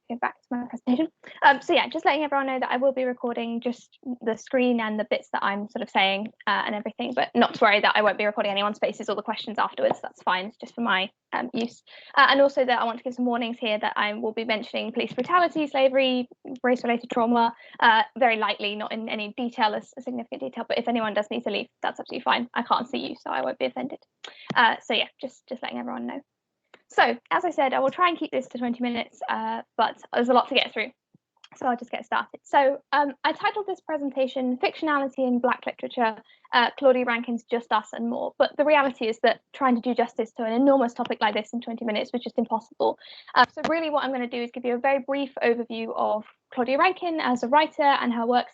go back to my presentation. So yeah, just letting everyone know that I will be recording just the screen and the bits that I'm sort of saying and everything, but not to worry that I won't be recording anyone's faces or the questions afterwards. That's fine. It's just for my use. And also that I want to give some warnings here that I will be mentioning police brutality, slavery, race-related trauma, very lightly, not in any detail, as significant detail. But if anyone does need to leave, that's absolutely fine. I can't see you, so I won't be offended. So yeah, just letting everyone know. So, as I said, I will try and keep this to 20 minutes, but there's a lot to get through. So I'll just get started. So I titled this presentation Fictionality in Black Literature, Claudia Rankine's Just Us and More. But the reality is that trying to do justice to an enormous topic like this in 20 minutes was just impossible. So really what I'm going to do is give you a very brief overview of Claudia Rankine as a writer and her works.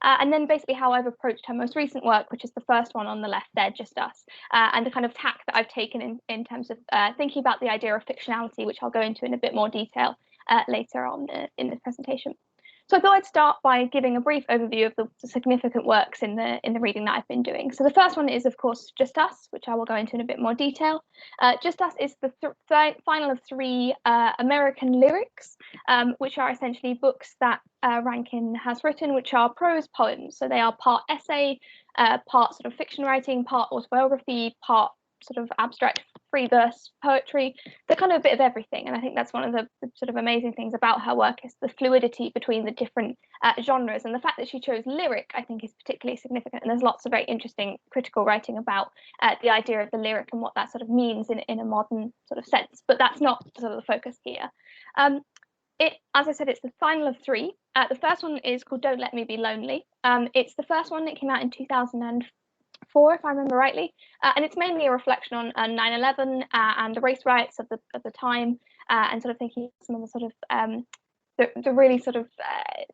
And then basically how I've approached her most recent work, which is the first one on the left there, Just Us, and the kind of tack that I've taken in terms of thinking about the idea of fictionality, which I'll go into in a bit more detail later on in this presentation. So I thought I'd start by giving a brief overview of the significant works in the reading that I've been doing. So the first one is, of course, Just Us, which I will go into in a bit more detail. Just Us is the final of three American lyrics, which are essentially books that Rankine has written, which are prose poems. So they are part essay, part sort of fiction writing, part autobiography, part sort of abstract free verse poetry. They're kind of a bit of everything, and I think that's one of the sort of amazing things about her work is the fluidity between the different genres, and the fact that she chose lyric I think is particularly significant, and there's lots of very interesting critical writing about the idea of the lyric and what that sort of means in a modern sort of sense, but that's not sort of the focus here. As I said, it's the final of three. The first one is called Don't Let Me Be Lonely. It's the first one that came out in 2004, if I remember rightly, and it's mainly a reflection on 9/11 and the race riots of the time, and sort of thinking some of the sort of the really sort of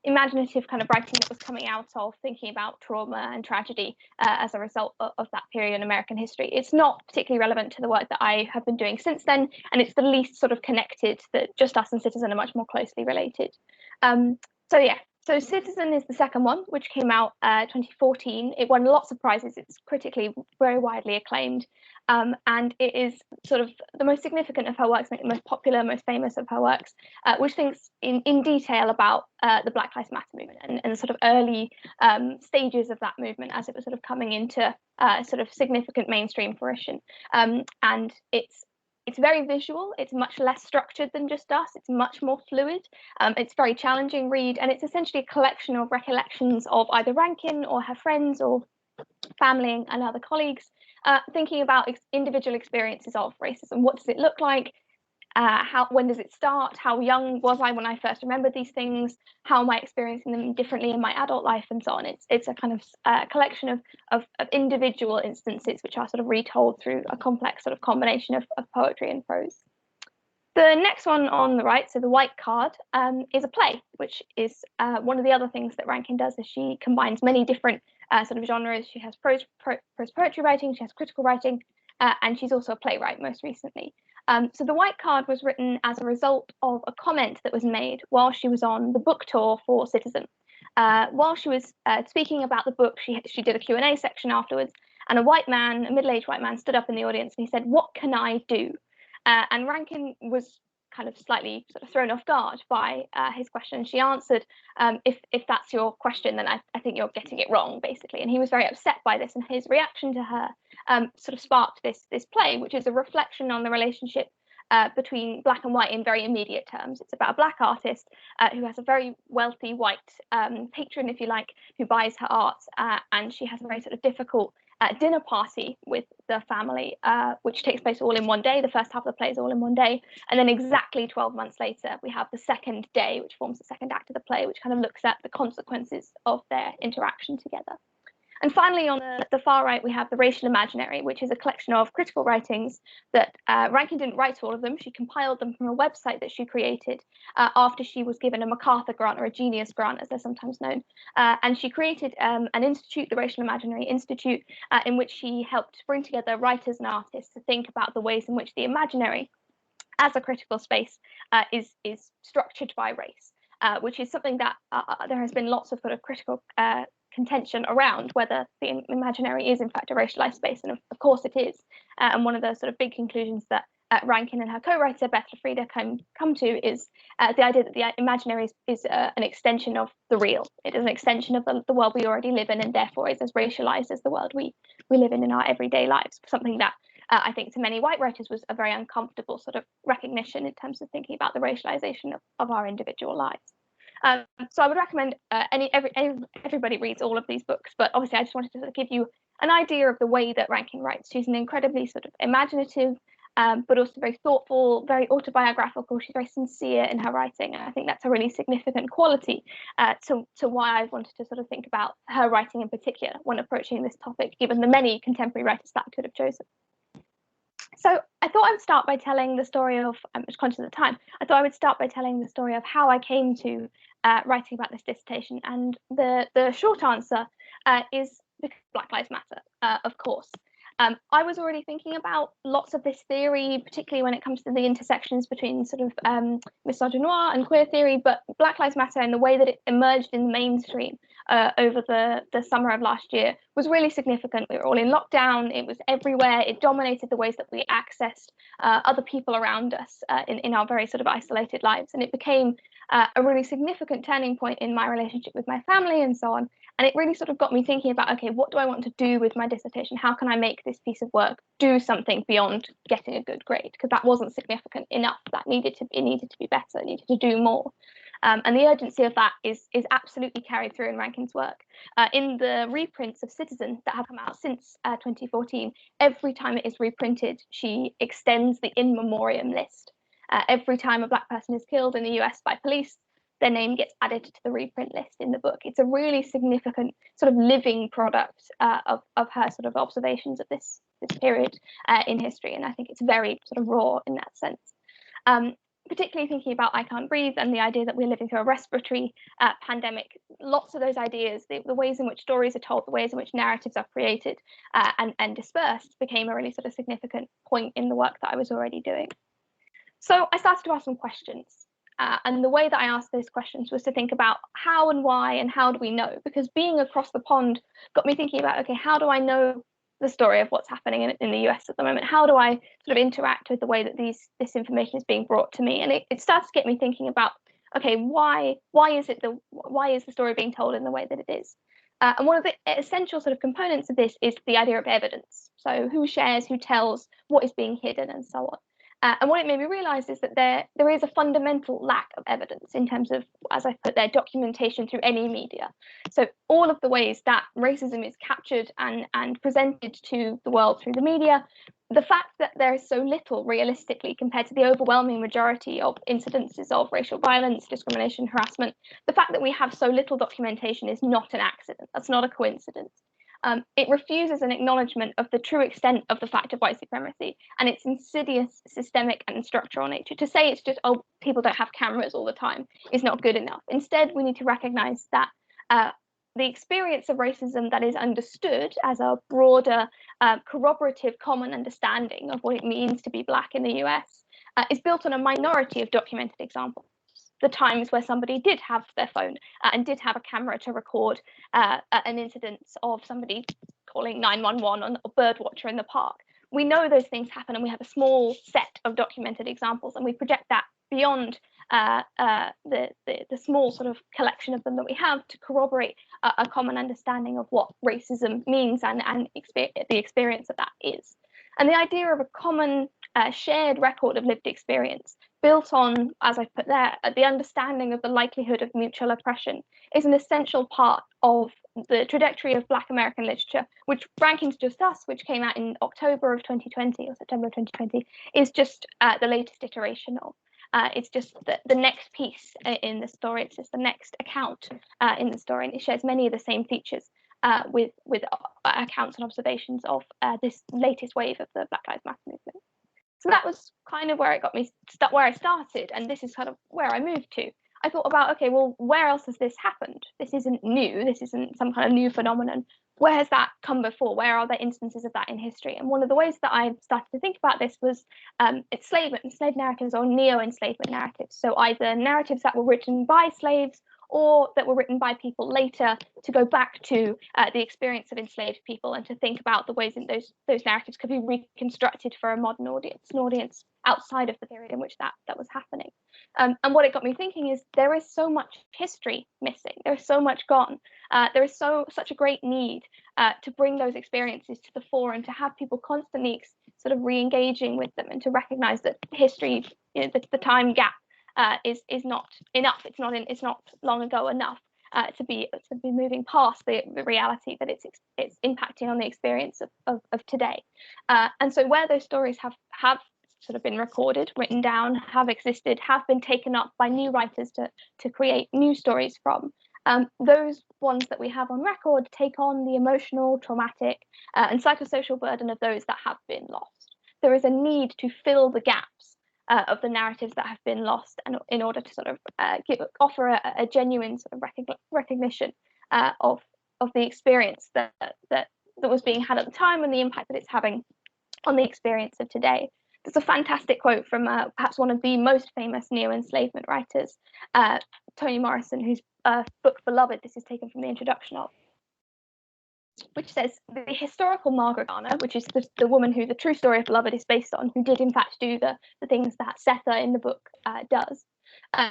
imaginative kind of writing that was coming out of thinking about trauma and tragedy as a result of that period in American history. It's not particularly relevant to the work that I have been doing since then, and it's the least sort of connected. That Just Us and Citizen are much more closely related. So yeah. So Citizen is the second one, which came out 2014. It won lots of prizes. It's critically very widely acclaimed. And it is sort of the most significant of her works, the most popular, most famous of her works, which thinks in detail about the Black Lives Matter movement and the sort of early stages of that movement as it was sort of coming into sort of significant mainstream fruition. And it's very visual. It's much less structured than Just Us. It's much more fluid. It's a very challenging read, and it's essentially a collection of recollections of either Rankine or her friends or family and other colleagues, thinking about individual experiences of racism. What does it look like? When does it start? How young was I when I first remembered these things? How am I experiencing them differently in my adult life, and so on? It's a kind of collection of individual instances which are sort of retold through a complex sort of combination of poetry and prose. The next one on the right, so the white card, is a play, which is one of the other things that Rankine does is she combines many different sort of genres. She has prose poetry writing, she has critical writing, and she's also a playwright most recently. So the white card was written as a result of a comment that was made while she was on the book tour for Citizen. While she was speaking about the book, she did a Q&A section afterwards, and a middle-aged white man, stood up in the audience and he said, "What can I do?" And Rankine was kind of slightly sort of thrown off guard by his question. She answered, if that's your question, then I think you're getting it wrong, basically. And he was very upset by this, and his reaction to her sort of sparked this play, which is a reflection on the relationship between black and white in very immediate terms. It's about a black artist who has a very wealthy white patron, if you like, who buys her art, and she has a very sort of difficult dinner party with the family, which takes place all in one day. The first half of the play is all in one day, and then exactly 12 months later we have the second day, which forms the second act of the play, which kind of looks at the consequences of their interaction together. And finally, on the far right, we have The Racial Imaginary, which is a collection of critical writings that Rankine didn't write all of them. She compiled them from a website that she created after she was given a MacArthur grant, or a Genius grant, as they're sometimes known. And she created an institute, the Racial Imaginary Institute, in which she helped bring together writers and artists to think about the ways in which the imaginary, as a critical space, is structured by race, which is something that there has been lots of sort of critical contention around whether the imaginary is in fact a racialized space, and of course it is. And one of the sort of big conclusions that Rankine and her co-writer Beth Frieda come to is the idea that the imaginary is an extension of the real. It is an extension of the world we already live in, and therefore is as racialized as the world we live in our everyday lives. Something that I think to many white writers was a very uncomfortable sort of recognition in terms of thinking about the racialization of our individual lives. So I would recommend everybody reads all of these books, but obviously I just wanted to sort of give you an idea of the way that Rankine writes. She's an incredibly sort of imaginative, but also very thoughtful, very autobiographical. She's very sincere in her writing, and I think that's a really significant quality to why I wanted to sort of think about her writing in particular when approaching this topic, given the many contemporary writers that I could have chosen. So I thought I would start by telling the story of, I'm just conscious of the time, I thought I would start by telling the story of how I came to writing about this dissertation. And the short answer is because Black Lives Matter, of course. I was already thinking about lots of this theory, particularly when it comes to the intersections between sort of misogynoir and queer theory, but Black Lives Matter and the way that it emerged in the mainstream over the summer of last year was really significant. We were all in lockdown. It was everywhere. It dominated the ways that we accessed other people around us in our very sort of isolated lives. And it became a really significant turning point in my relationship with my family and so on. And it really sort of got me thinking about, okay, what do I want to do with my dissertation? How can I make this piece of work do something beyond getting a good grade? Because that wasn't significant enough. It needed to be better. It needed to do more. And the urgency of that is absolutely carried through in Rankine's work. In the reprints of Citizen that have come out since 2014, every time it is reprinted, she extends the in memoriam list. Every time a Black person is killed in the US by police, their name gets added to the reprint list in the book. It's a really significant sort of living product of her sort of observations of this period in history. And I think it's very sort of raw in that sense. Particularly thinking about I Can't Breathe and the idea that we're living through a respiratory pandemic, lots of those ideas, the ways in which stories are told, the ways in which narratives are created and dispersed became a really sort of significant point in the work that I was already doing. So I started to ask some questions. And the way that I asked those questions was to think about how and why and how do we know? Because being across the pond got me thinking about, okay, how do I know the story of what's happening in the US at the moment? How do I sort of interact with the way that this information is being brought to me? And it starts to get me thinking about, okay, why is the story being told in the way that it is? And one of the essential sort of components of this is the idea of evidence. So who shares, who tells, what is being hidden, and so on. And what it made me realize is that there is a fundamental lack of evidence in terms of, as I put there, documentation through any media. So all of the ways that racism is captured and presented to the world through the media, the fact that there is so little realistically compared to the overwhelming majority of incidences of racial violence, discrimination, harassment, the fact that we have so little documentation is not an accident. That's not a coincidence. It refuses an acknowledgement of the true extent of the fact of white supremacy and its insidious, systemic, and structural nature. To say it's just, oh, people don't have cameras all the time is not good enough. Instead, we need to recognize that the experience of racism that is understood as a broader, corroborative, common understanding of what it means to be Black in the US is built on a minority of documented examples. The times where somebody did have their phone and did have a camera to record an incident of somebody calling 911 on a bird watcher in the park. We know those things happen, and we have a small set of documented examples, and we project that beyond the small sort of collection of them that we have to corroborate a common understanding of what racism means and the experience of that is. And the idea of a common shared record of lived experience built on, as I put there, the understanding of the likelihood of mutual oppression is an essential part of the trajectory of Black American literature, which Rankine's Just Us, which came out in October of 2020 or September of 2020, is just the latest iteration of. It's just the next piece in the story. It's just the next account in the story, and it shares many of the same features with accounts and observations of this latest wave of the Black Lives Matter movement. So that was kind of where it got me where I started, and this is kind of where I moved to. I thought about, okay, well, where else has this happened? This isn't new. This isn't some kind of new phenomenon. Where has that come before? Where are there instances of that in history? And one of the ways that I started to think about this was enslaved narratives or neo-enslavement narratives. So either narratives that were written by slaves or that were written by people later to go back to the experience of enslaved people and to think about the ways in those narratives could be reconstructed for a modern audience, an audience outside of the period in which that was happening. And what it got me thinking is there is so much history missing. There is so much gone. There is such a great need to bring those experiences to the fore and to have people constantly sort of re-engaging with them, and to recognize that history, the time gap is not enough. It's not long ago enough to be moving past the reality that it's impacting on the experience of today. And so where those stories have sort of been recorded, written down, have existed, have been taken up by new writers to create new stories from, those ones that we have on record take on the emotional, traumatic, and psychosocial burden of those that have been lost. There is a need to fill the gaps of the narratives that have been lost, and in order to sort of offer a genuine sort of recognition of the experience that was being had at the time, and the impact that it's having on the experience of today. There's a fantastic quote from perhaps one of the most famous neo-enslavement writers, Toni Morrison, whose book Beloved this is taken from the introduction of, which says, the historical Margaret Garner, which is the woman who the true story of Beloved is based on, who did in fact do the things that Setha in the book does.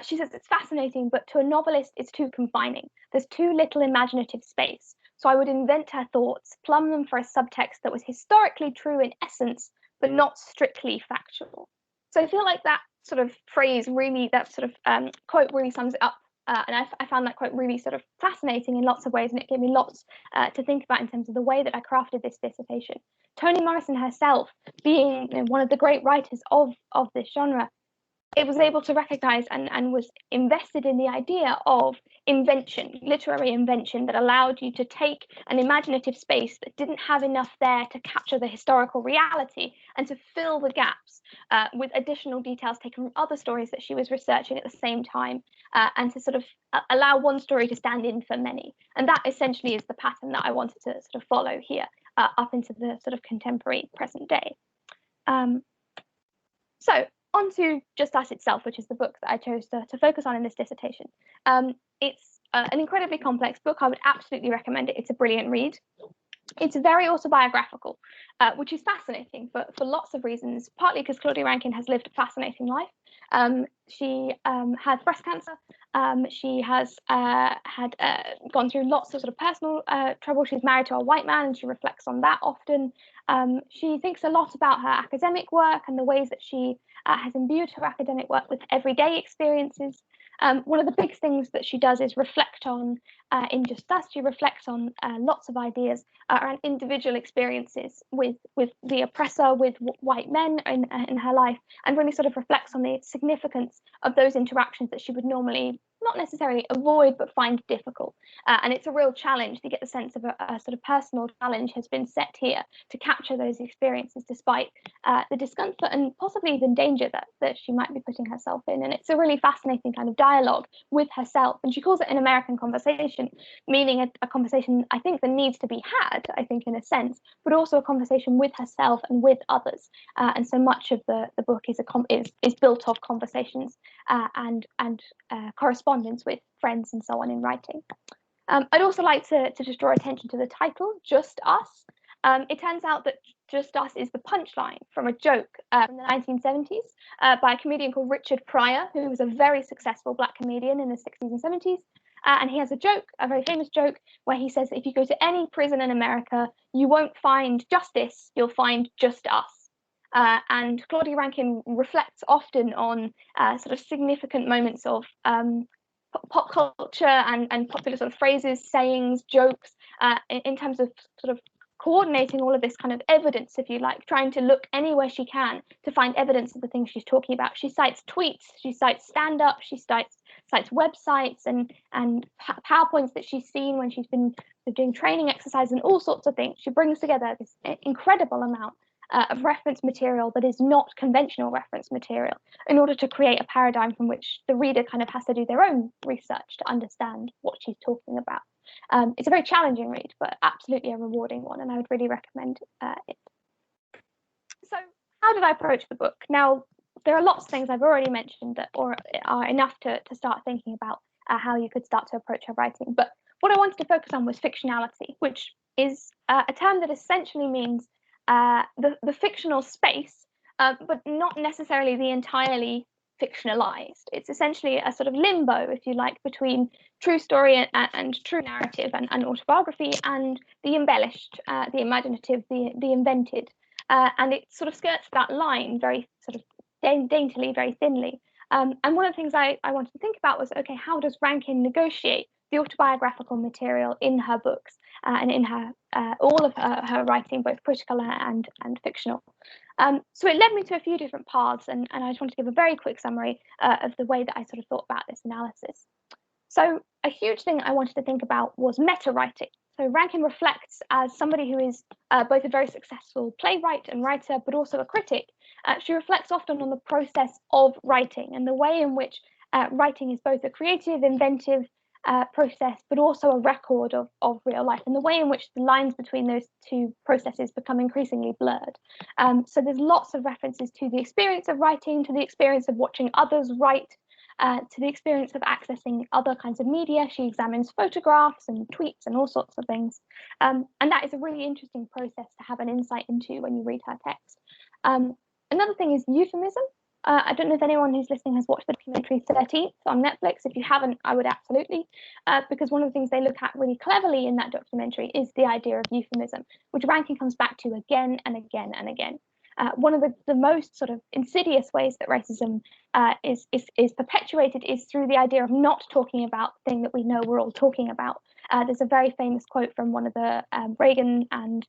She says, it's fascinating, but to a novelist it's too confining. There's too little imaginative space. So I would invent her thoughts, plumb them for a subtext that was historically true in essence, but not strictly factual. So I feel like that sort of phrase really, that sort of quote really sums it up. And I found that quote really sort of fascinating in lots of ways, and it gave me lots to think about in terms of the way that I crafted this dissertation. Toni Morrison herself, being one of the great writers of this genre, it was able to recognize and was invested in the idea of invention, literary invention, that allowed you to take an imaginative space that didn't have enough there to capture the historical reality, and to fill the gaps with additional details taken from other stories that she was researching at the same time, and to sort of allow one story to stand in for many. And that essentially is the pattern that I wanted to sort of follow here up into the sort of contemporary present day. So on to Just Us itself, which is the book that I chose to focus on in this dissertation. It's an incredibly complex book. I would absolutely recommend it. It's a brilliant read. It's very autobiographical, which is fascinating for lots of reasons, partly because Claudia Rankine has lived a fascinating life. She had breast cancer. She has gone through lots of sort of personal trouble. She's married to a white man, and she reflects on that often. She thinks a lot about her academic work and the ways that she has imbued her academic work with everyday experiences. One of the big things that she does is reflect on, in Just Us, she reflects on lots of ideas around individual experiences with the oppressor, with white men in her life, and really sort of reflects on the significance of those interactions that she would normally not necessarily avoid, but find difficult. And it's a real challenge. To get the sense of a sort of personal challenge has been set here to capture those experiences, despite the discomfort and possibly even danger that she might be putting herself in. And it's a really fascinating kind of dialogue with herself. And she calls it an American conversation, meaning a conversation, I think, that needs to be had, I think, in a sense, but also a conversation with herself and with others. And so much of the book is built of conversations and correspondence with friends and so on in writing. I'd also like to just draw attention to the title, Just Us. It turns out that Just Us is the punchline from a joke from the 1970s by a comedian called Richard Pryor, who was a very successful Black comedian in the 60s and 70s. And he has a joke, a very famous joke, where he says that if you go to any prison in America, you won't find justice, you'll find just us. And Claudia Rankine reflects often on sort of significant moments of pop culture and popular sort of phrases, sayings, jokes, in terms of sort of coordinating all of this kind of evidence, if you like, trying to look anywhere she can to find evidence of the things she's talking about. She cites tweets, she cites stand-up, she cites websites and PowerPoints that she's seen when she's been doing training exercises and all sorts of things. She brings together this incredible amount of reference material that is not conventional reference material, in order to create a paradigm from which the reader kind of has to do their own research to understand what she's talking about. It's a very challenging read, but absolutely a rewarding one, and I would really recommend it. So how did I approach the book? Now, there are lots of things I've already mentioned that are enough to start thinking about how you could start to approach her writing. But what I wanted to focus on was fictionality, which is a term that essentially means the fictional space, but not necessarily the entirely fictionalized. It's essentially a sort of limbo, if you like, between true story and true narrative and autobiography, and the embellished, the imaginative, the invented. And it sort of skirts that line very sort of daintily, very thinly. And one of the things I wanted to think about was, okay, how does Rankine negotiate the autobiographical material in her books and in her all of her writing, both critical and fictional? So it led me to a few different paths, and I just want to give a very quick summary of the way that I sort of thought about this analysis. So a huge thing I wanted to think about was meta writing. So Rankine reflects as somebody who is both a very successful playwright and writer, but also a critic. She reflects often on the process of writing and the way in which writing is both a creative, inventive process, but also a record of real life, and the way in which the lines between those two processes become increasingly blurred. So there's lots of references to the experience of writing, to the experience of watching others write, to the experience of accessing other kinds of media. She examines photographs and tweets and all sorts of things. And that is a really interesting process to have an insight into when you read her text. Another thing is euphemism. I don't know if anyone who's listening has watched the documentary 13th on Netflix. If you haven't, I would absolutely, because one of the things they look at really cleverly in that documentary is the idea of euphemism, which Rankine comes back to again and again and again. One of the most sort of insidious ways that racism is perpetuated is through the idea of not talking about the thing that we know we're all talking about. There's a very famous quote from one of the Reagan and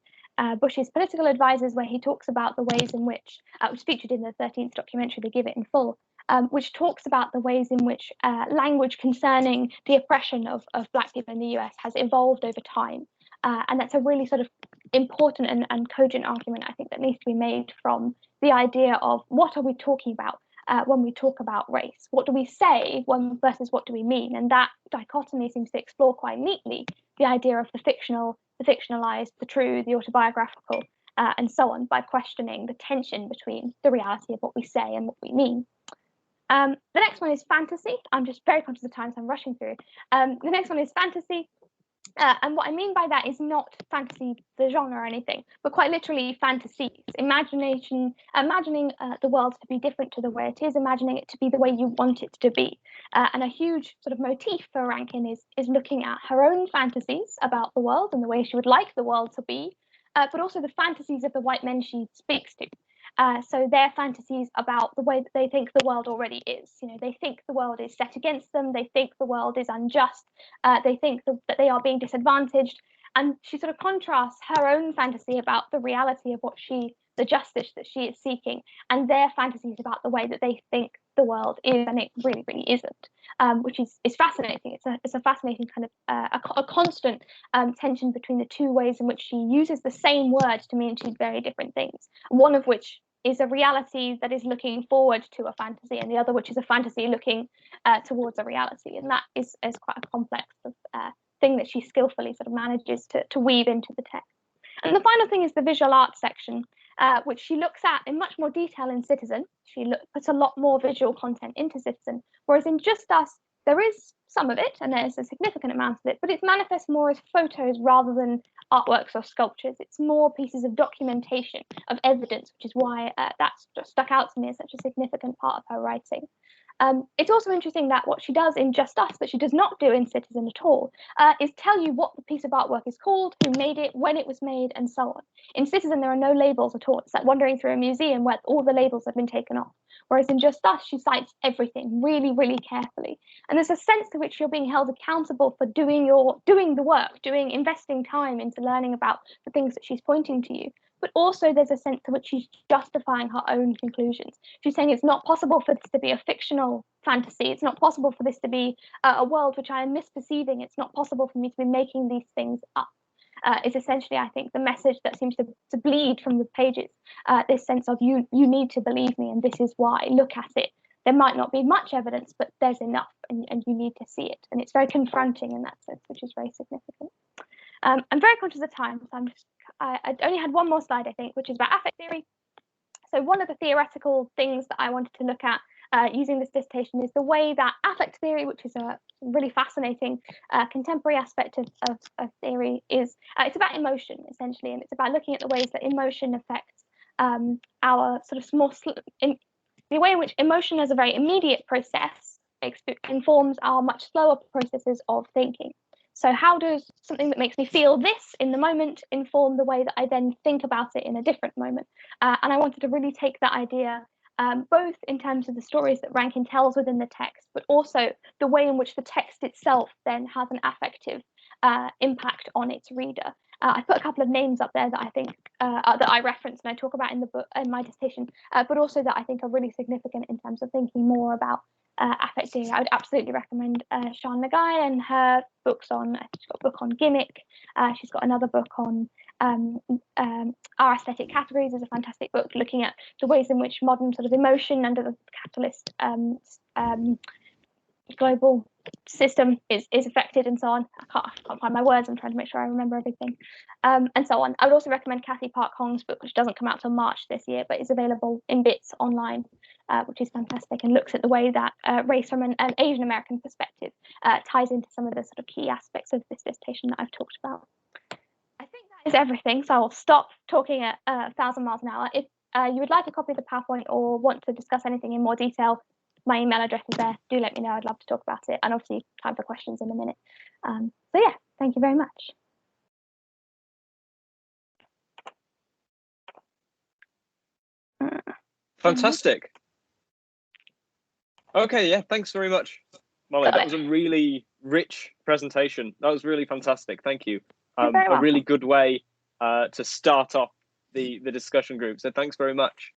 Bush's political advisors, where he talks about the ways in which, which is featured in the 13th documentary, they give it in full, which talks about the ways in which language concerning the oppression of Black people in the US has evolved over time. And that's a really sort of important and cogent argument, I think, that needs to be made from the idea of what are we talking about when we talk about race? What do we say versus what do we mean? And that dichotomy seems to explore quite neatly the idea of the fictional, the fictionalized, the true, the autobiographical, and so on, by questioning the tension between the reality of what we say and what we mean. The next one is fantasy. I'm just very conscious of time, so I'm rushing through. The next one is fantasy. And what I mean by that is not fantasy, the genre or anything, but quite literally fantasies, imagining the world to be different to the way it is, imagining it to be the way you want it to be. And a huge sort of motif for Rankine is looking at her own fantasies about the world and the way she would like the world to be, but also the fantasies of the white men she speaks to. So their fantasies about the way that they think the world already is. You know, they think the world is set against them. They think the world is unjust. They think that they are being disadvantaged. And she sort of contrasts her own fantasy about the reality of the justice that she is seeking, and their fantasies about the way that they think the world is, and it really, really isn't, which is fascinating. It's a fascinating kind of a constant tension between the two ways in which she uses the same word to mean two very different things. One of which is a reality that is looking forward to a fantasy, and the other which is a fantasy looking towards a reality. And that is quite a complex thing that she skillfully sort of manages to weave into the text. And the final thing is the visual arts section, which she looks at in much more detail in Citizen. She puts a lot more visual content into Citizen, whereas in Just Us, there is some of it, and there's a significant amount of it, but it manifests more as photos rather than artworks or sculptures. It's more pieces of documentation, of evidence, which is why that's just stuck out to me as such a significant part of her writing. It's also interesting that what she does in Just Us, that she does not do in Citizen at all, is tell you what the piece of artwork is called, who made it, when it was made, and so on. In Citizen, there are no labels at all. It's like wandering through a museum where all the labels have been taken off. Whereas in Just Us, she cites everything really, really carefully. And there's a sense to which you're being held accountable for doing the work, investing time into learning about the things that she's pointing to you. But also there's a sense to which she's justifying her own conclusions. She's saying it's not possible for this to be a fictional fantasy. It's not possible for this to be a world which I am misperceiving. It's not possible for me to be making these things up. Is essentially, I think, the message that seems to bleed from the pages. This sense of you need to believe me, and this is why. Look at it. There might not be much evidence, but there's enough, and you need to see it. And it's very confronting in that sense, which is very significant. I'm very conscious of time, so I only had one more slide, I think, which is about affect theory. So one of the theoretical things that I wanted to look at using this dissertation is the way that affect theory, which is a really fascinating contemporary aspect of theory is it's about emotion, essentially, and it's about looking at the ways that emotion affects our sort of the way in which emotion as a very immediate process informs our much slower processes of thinking. So how does something that makes me feel this in the moment inform the way that I then think about it in a different moment? And I wanted to really take that idea both in terms of the stories that Rankine tells within the text, but also the way in which the text itself then has an affective impact on its reader. I put a couple of names up there that I think that I reference and I talk about in the book, in my dissertation, but also that I think are really significant in terms of thinking more about affect theory. I would absolutely recommend Sian Nagai and her books on. She's got a book on gimmick. She's got another book on our aesthetic categories. Is a fantastic book looking at the ways in which modern sort of emotion under the capitalist global system is affected, and so on. I can't find my words. I'm trying to make sure I remember everything, and so on. I would also recommend Kathy Park Hong's book, which doesn't come out till March this year, but is available in bits online, which is fantastic and looks at the way that race from an Asian American perspective ties into some of the sort of key aspects of this dissertation that I've talked about. I think that is everything, so I'll stop talking at 1,000 miles an hour. If you would like a copy of the PowerPoint or want to discuss anything in more detail, my email address is there. Do let me know. I'd love to talk about it. And obviously, time for questions in a minute. So yeah, thank you very much. Fantastic. Okay, yeah, thanks very much, Molly. That was a really rich presentation. That was really fantastic. Thank you. A really good way to start off the discussion group. So thanks very much.